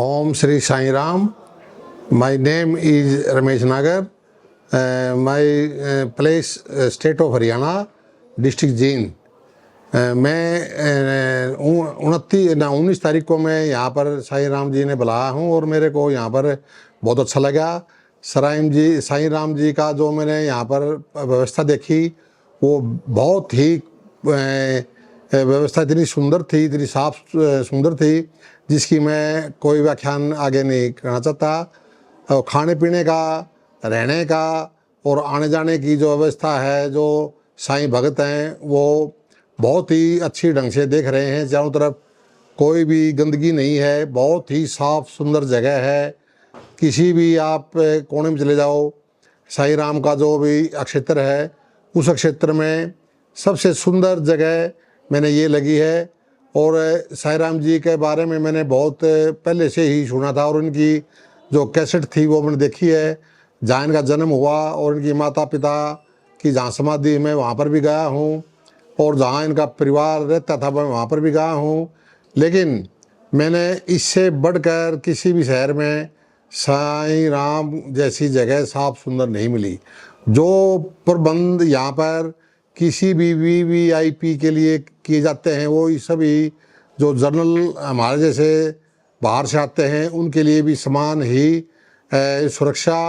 Om Sri Sai Ram. My name is Ramesh Nagar. My place state of Haryana, district Jind. मैं 19 तारीख को मैं यहाँ पर साईं राम जी ने बुलाया हूँ और मेरे को यहाँ पर बहुत अच्छा लगा। साईं राम जी का जो मैंने यहाँ पर व्यवस्था देखी वो बहुत ही व्यवस्था इतनी सुंदर थी, इतनी साफ सुंदर थी जिसकी मैं कोई व्याख्यान आगे नहीं करना चाहता। और खाने पीने का, रहने का और आने जाने की जो व्यवस्था है, जो साईं भगत हैं वो बहुत ही अच्छी ढंग से देख रहे हैं। चारों तरफ कोई भी गंदगी नहीं है, बहुत ही साफ सुंदर जगह है। किसी भी आप कोने में चले जाओ, साईं राम का जो भी क्षेत्र है उस क्षेत्र में सबसे सुंदर जगह मैंने ये लगी है। और साईं राम जी के बारे में मैंने बहुत पहले से ही सुना था और उनकी जो कैसेट थी वो मैंने देखी है। जहाँ इनका जन्म हुआ और इनकी माता पिता की जहाँ समाधि मैं वहाँ पर भी गया हूँ और जहाँ इनका परिवार रहता था मैं वहाँ पर भी गया हूँ। लेकिन मैंने इससे बढ़कर किसी भी शहर में साईं राम जैसी जगह साफ सुंदर नहीं मिली। जो प्रबंध यहाँ पर किसी भी वीवीआईपी के लिए किए जाते हैं वो सभी जो जनरल हमारे जैसे बाहर से आते हैं उनके लिए भी समान ही सुरक्षा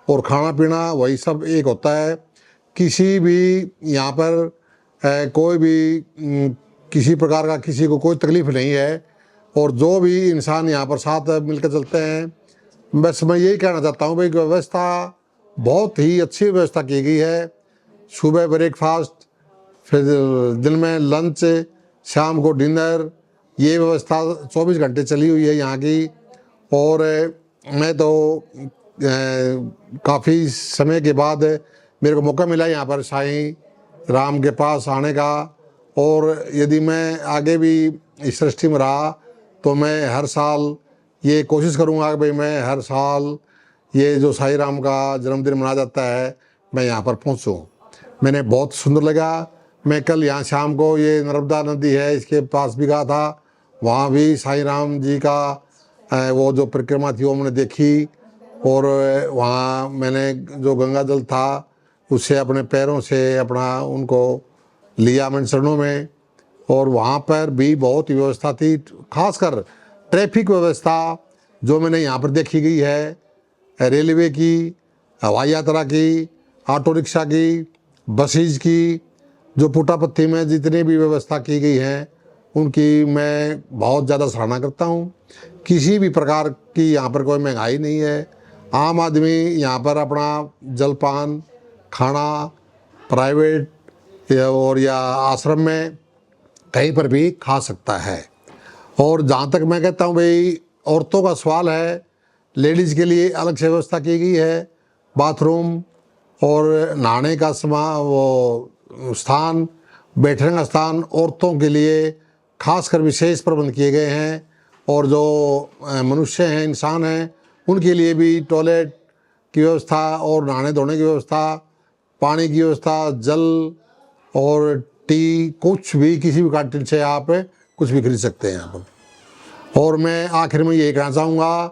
और खाना पीना वही सब एक होता है। किसी भी यहाँ पर कोई भी किसी प्रकार का किसी को कोई तकलीफ़ नहीं है और जो भी इंसान यहाँ पर साथ मिलकर चलते हैं। बस मैं यही कहना चाहता हूँ भाई, व्यवस्था बहुत ही अच्छी व्यवस्था की गई है। सुबह ब्रेकफास्ट, फिर दिन में लंच, शाम को डिनर, ये व्यवस्था 24 घंटे चली हुई है यहाँ की। और मैं तो काफ़ी समय के बाद मेरे को मौका मिला यहाँ पर साईं राम के पास आने का। और यदि मैं आगे भी इस सृष्टि में रहा तो मैं हर साल ये कोशिश करूँगा कि भाई मैं हर साल ये जो साईं राम का जन्मदिन मनाया जाता है मैं यहाँ पर पहुँचूँ। मैंने बहुत सुंदर लगा। मैं कल यहाँ शाम को ये नर्मदा नदी है इसके पास भी गया था, वहाँ भी साईं राम जी का वो जो परिक्रमा थी वो मैंने देखी। और वहाँ मैंने जो गंगा जल था उससे अपने पैरों से अपना उनको लिया मैंने चरणों में। और वहाँ पर भी बहुत ही व्यवस्था थी, खासकर ट्रैफिक व्यवस्था जो मैंने यहाँ पर देखी गई है, रेलवे की, हवाई यात्रा की, ऑटो रिक्शा की, बसेज की, जो पुटापत्ती में जितनी भी व्यवस्था की गई है उनकी मैं बहुत ज़्यादा सराहना करता हूँ। किसी भी प्रकार की यहाँ पर कोई महंगाई नहीं है। आम आदमी यहाँ पर अपना जलपान खाना प्राइवेट और या आश्रम में कहीं पर भी खा सकता है। और जहाँ तक मैं कहता हूँ भाई, औरतों का सवाल है, लेडीज़ के लिए अलग से व्यवस्था की गई है। बाथरूम और नहाने का वो स्थान, बैठने का स्थान औरतों के लिए खासकर विशेष प्रबंध किए गए हैं। और जो मनुष्य हैं, इंसान हैं, उनके लिए भी टॉयलेट की व्यवस्था और नहाने धोने की व्यवस्था, पानी की व्यवस्था, जल और टी, कुछ भी किसी भी कैंटीन से आप कुछ भी खरीद सकते हैं यहाँ पर। और मैं आखिर में यही कहना चाहूँगा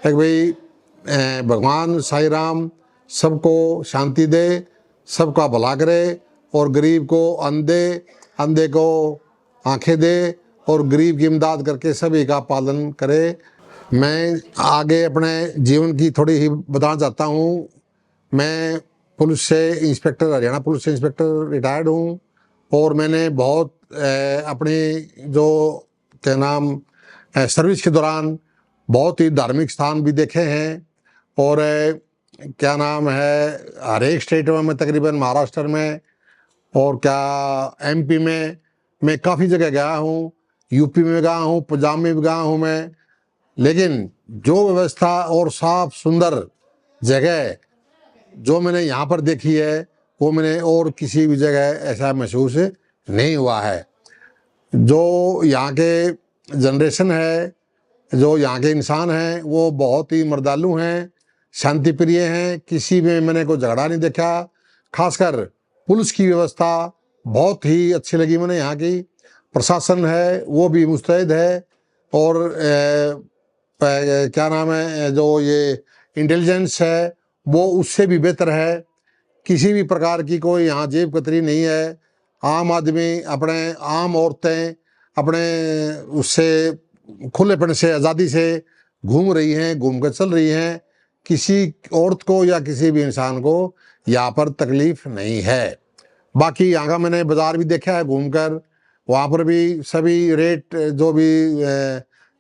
कि भाई भगवान साईं राम सबको शांति दे, सबका भला करे और गरीब को अन्न दे, अंधे को आंखें दे और गरीब की इमदाद करके सभी का पालन करे। मैं आगे अपने जीवन की थोड़ी ही बताना चाहता हूँ। मैं पुलिस से इंस्पेक्टर, हरियाणा पुलिस से इंस्पेक्टर रिटायर्ड हूँ और मैंने बहुत अपनी जो क्या नाम सर्विस के दौरान बहुत ही धार्मिक स्थान भी देखे हैं। और क्या नाम है, हर एक स्टेट में मैं तकरीबन महाराष्ट्र में और क्या एमपी में मैं काफ़ी जगह गया हूँ, यूपी में गया हूँ, पंजाब में भी गया हूँ मैं। लेकिन जो व्यवस्था और साफ सुंदर जगह जो मैंने यहाँ पर देखी है वो मैंने और किसी भी जगह ऐसा महसूस नहीं हुआ है। जो यहाँ के जनरेशन है, जो यहाँ के इंसान हैं वो बहुत ही मर्दालू हैं, शांति प्रिय हैं। किसी में मैंने कोई झगड़ा नहीं देखा। खासकर पुलिस की व्यवस्था बहुत ही अच्छी लगी मैंने यहाँ की। प्रशासन है वो भी मुस्तैद है और क्या नाम है, जो ये इंटेलिजेंस है वो उससे भी बेहतर है। किसी भी प्रकार की कोई यहाँ जेब कतरी नहीं है। आम आदमी, अपने आम औरतें अपने उससे खुलेपन से, आज़ादी से घूम रही हैं, घूम कर चल रही हैं। किसी औरत को या किसी भी इंसान को यहाँ पर तकलीफ नहीं है। बाकी यहाँ का मैंने बाज़ार भी देखा है घूमकर, वहाँ पर भी सभी रेट जो भी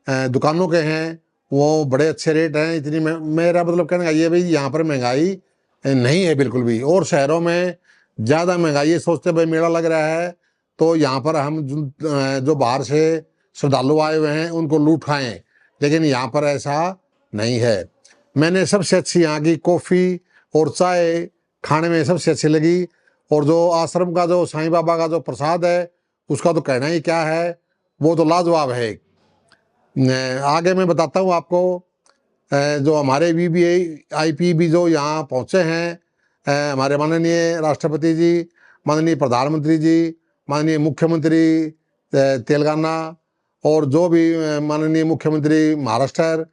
दुकानों के हैं वो बड़े अच्छे रेट हैं। इतनी मेरा मतलब कहने का ये भाई यहाँ पर महंगाई नहीं है बिल्कुल भी। और शहरों में ज़्यादा महंगाई है, सोचते भाई मेला लग रहा है तो यहाँ पर हम जो बाहर से श्रद्धालु आए हुए हैं उनको लूट खाएं, लेकिन यहाँ पर ऐसा नहीं है। मैंने सबसे अच्छी यहाँ की कॉफ़ी और चाय खाने में सबसे अच्छी लगी। और जो आश्रम का जो साईं बाबा का जो प्रसाद है उसका तो कहना ही क्या है, वो तो लाजवाब है। आगे मैं बताता हूँ आपको। जो हमारे VVIP भी जो यहाँ पहुँचे हैं, हमारे माननीय राष्ट्रपति जी, माननीय प्रधानमंत्री जी, माननीय मुख्यमंत्री तेलंगाना और जो भी माननीय मुख्यमंत्री महाराष्ट्र,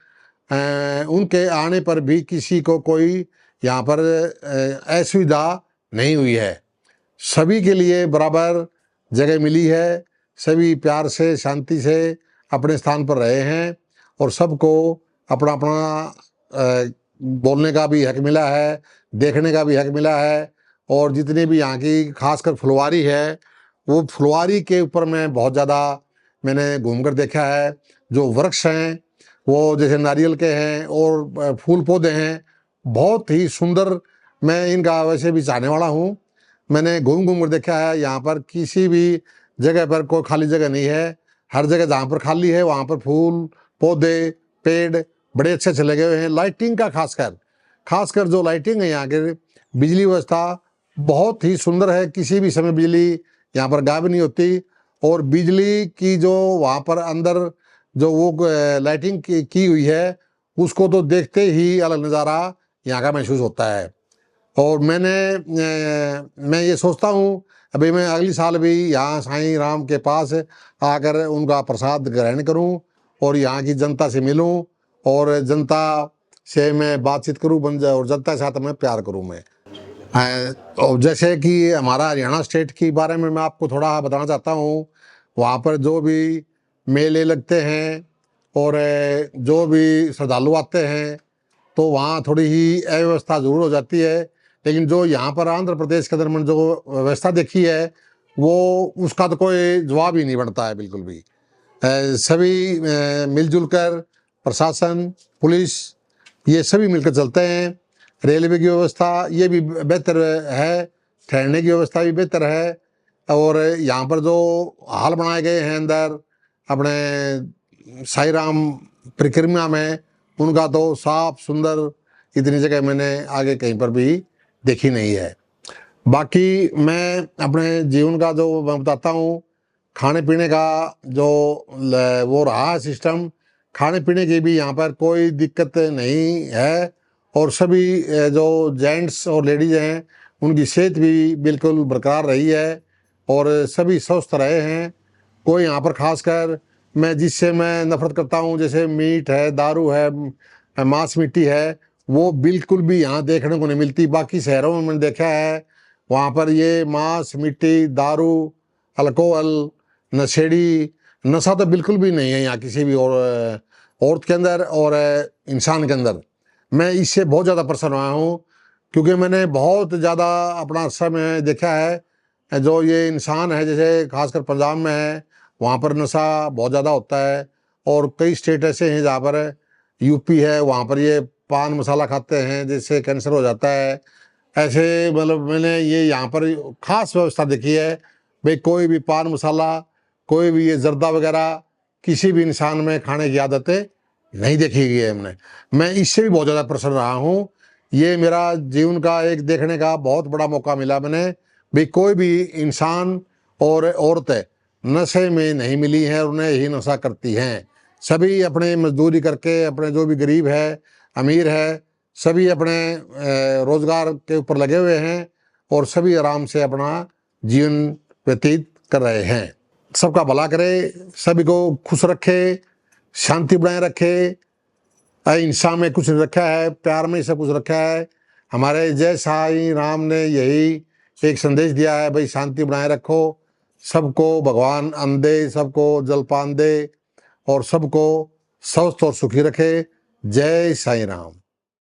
उनके आने पर भी किसी को कोई यहाँ पर असुविधा नहीं हुई है। सभी के लिए बराबर जगह मिली है। सभी प्यार से, शांति से अपने स्थान पर रहे हैं और सबको अपना अपना बोलने का भी हक मिला है, देखने का भी हक मिला है। और जितनी भी यहाँ की खासकर फुलवारी है, वो फुलवारी के ऊपर मैं बहुत ज़्यादा मैंने घूमकर देखा है। जो वृक्ष हैं वो जैसे नारियल के हैं और फूल पौधे हैं, बहुत ही सुंदर। मैं इनका वैसे भी चाहने वाला हूँ। मैंने घूम घूम कर देखा है, यहाँ पर किसी भी जगह पर कोई खाली जगह नहीं है। हर जगह जहाँ पर खाली है वहाँ पर फूल पौधे पेड़ बड़े अच्छे अच्छे लगे हुए हैं। लाइटिंग का खासकर जो लाइटिंग है यहाँ के, बिजली व्यवस्था बहुत ही सुंदर है। किसी भी समय बिजली यहाँ पर गायब नहीं होती। और बिजली की जो वहाँ पर अंदर जो वो लाइटिंग की हुई है उसको तो देखते ही अलग नज़ारा यहाँ का महसूस होता है। और मैं ये सोचता हूँ अभी मैं अगली साल भी यहाँ साईं राम के पास आकर उनका प्रसाद ग्रहण करूँ और यहाँ की जनता से मिलूँ और जनता से मैं बातचीत करूँ बन जाए और जनता के साथ मैं प्यार करूँ मैं। और जैसे कि हमारा हरियाणा स्टेट के बारे में मैं आपको थोड़ा बताना चाहता हूँ। वहाँ पर जो भी मेले लगते हैं और जो भी श्रद्धालु आते हैं तो वहाँ थोड़ी ही अव्यवस्था ज़रूर हो जाती है। लेकिन जो यहाँ पर आंध्र प्रदेश के अंदर मैंने जो व्यवस्था देखी है वो उसका तो कोई जवाब ही नहीं बनता है बिल्कुल भी। सभी मिलजुल कर प्रशासन, पुलिस ये सभी मिलकर चलते हैं। रेलवे की व्यवस्था ये भी बेहतर है, ठहरने की व्यवस्था भी बेहतर है। और यहाँ पर जो हाल बनाए गए हैं अंदर अपने साईं राम परिक्रमा में, उनका तो साफ सुंदर इतनी जगह मैंने आगे कहीं पर भी देखी नहीं है। बाकी मैं अपने जीवन का जो मैं बताता हूँ, खाने पीने का जो वो रहा है सिस्टम, खाने पीने की भी यहाँ पर कोई दिक्कत नहीं है। और सभी जो जेंट्स और लेडीज़ हैं उनकी सेहत भी बिल्कुल बरकरार रही है और सभी स्वस्थ रहे हैं। कोई यहाँ पर खासकर मैं जिससे मैं नफरत करता हूँ, जैसे मीट है, दारू है, मांस मिट्टी है, वो बिल्कुल भी यहाँ देखने को नहीं मिलती। बाकी शहरों में मैंने देखा है वहाँ पर ये मांस मिट्टी, दारू, अल्कोहल, नशेड़ी, नशा तो बिल्कुल भी नहीं है यहाँ किसी भी और औरत के अंदर और इंसान के अंदर। मैं इससे बहुत ज़्यादा परेशान हुआ हूँ क्योंकि मैंने बहुत ज़्यादा अपना समय देखा है। जो ये इंसान है जैसे खासकर पंजाब में है, वहाँ पर नशा बहुत ज़्यादा होता है। और कई स्टेट ऐसे हैं जहाँ पर यूपी है, वहाँ पर ये पान मसाला खाते हैं जिससे कैंसर हो जाता है। ऐसे मतलब मैंने ये यहाँ पर ख़ास व्यवस्था देखी है भाई, कोई भी पान मसाला, कोई भी ये जर्दा वगैरह किसी भी इंसान में खाने की आदतें नहीं देखी गई है हमने। मैं इससे भी बहुत ज़्यादा प्रसन्न रहा हूँ। ये मेरा जीवन का एक देखने का बहुत बड़ा मौका मिला मैंने भाई, कोई भी इंसान और औरतें नशे में नहीं मिली हैं और उन्हें ही नशा करती हैं। सभी अपने मजदूरी करके, अपने जो भी गरीब है अमीर है, सभी अपने रोज़गार के ऊपर लगे हुए हैं और सभी आराम से अपना जीवन व्यतीत कर रहे हैं। सबका भला करे, सभी को खुश रखे, शांति बनाए रखे अहिंसा में कुछ रखा है, प्यार में सब कुछ रखा है। हमारे जय साईं राम ने यही एक संदेश दिया है, भाई शांति बनाए रखो, सबको भगवान अन्न दे, सबको जलपान दे और सबको स्वस्थ और सुखी रखे। जय साईं राम।